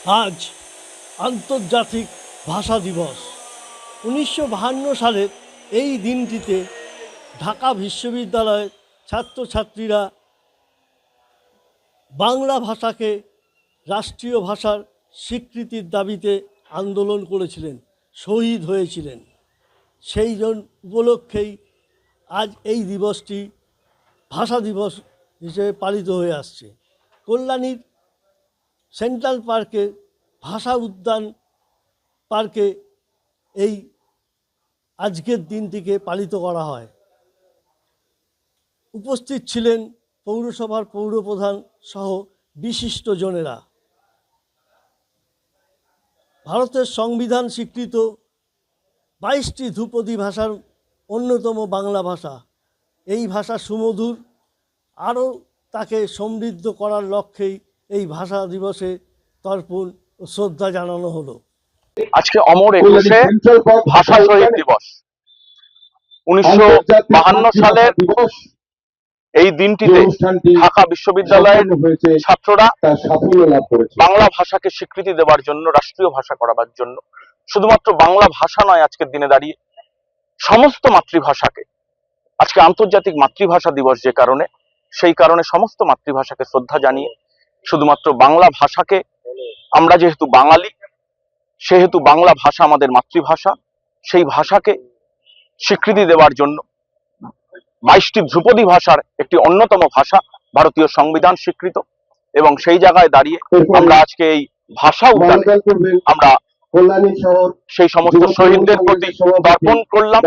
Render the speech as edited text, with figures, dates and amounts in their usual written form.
আজ আন্তর্জাতিক ভাষা দিবস। 1952 সালের এই দিনটিতে ঢাকা বিশ্ববিদ্যালয়ের ছাত্রছাত্রীরা বাংলা ভাষাকে রাষ্ট্রীয় ভাষার স্বীকৃতির দাবিতে আন্দোলন করেছিলেন, শহীদ হয়েছিলেন। সেই উপলক্ষেই আজ এই দিবসটি ভাষা দিবস হিসেবে পালিত হয়ে আসছে। কল্যাণীর সেন্ট্রাল পার্কে ভাষা উদ্যান পার্কে এই আজকের দিনটিকে পালিত করা হয়। উপস্থিত ছিলেন পৌরসভার পৌরপ্রধান সহ বিশিষ্টজনেরা। ভারতের সংবিধান স্বীকৃত 22টি ধ্রুপদী ভাষার অন্যতম বাংলা ভাষা। এই ভাষা সুমধুর, আরও তাকে সমৃদ্ধ করার লক্ষ্যেই এই ভাষা দিবসে তর্পণ ও শ্রদ্ধা জানানো হলো। আজকে অমর একুশে ভাষা শহীদ দিবস। 1952 সালের এই দিনটিতে ঢাকা বিশ্ববিদ্যালয়ের ছাত্ররা বাংলা ভাষাকে স্বীকৃতি দেওয়ার জন্য, রাষ্ট্রীয় ভাষা করাবার জন্য, শুধুমাত্র বাংলা ভাষা নয়, আজকের দিনে দাঁড়িয়ে সমস্ত মাতৃভাষাকে, আজকে আন্তর্জাতিক মাতৃভাষা দিবস যে কারণে, সেই কারণে সমস্ত মাতৃভাষাকে শ্রদ্ধা জানিয়ে শুধুমাত্র বাংলা ভাষাকে, আমরা যেহেতু বাঙালি সেহেতু বাংলা ভাষা আমাদের মাতৃভাষা, সেই ভাষাকে স্বীকৃতি দেওয়ার জন্য 22টি ধ্রুপদী ভাষার একটি অন্যতম ভাষা, ভারতীয় সংবিধান স্বীকৃত, এবং সেই জায়গায় দাঁড়িয়ে আমরা আজকে এই ভাষা উদ্যানে আমরা সেই সমস্ত শহীদদের প্রতি তর্পণ করলাম।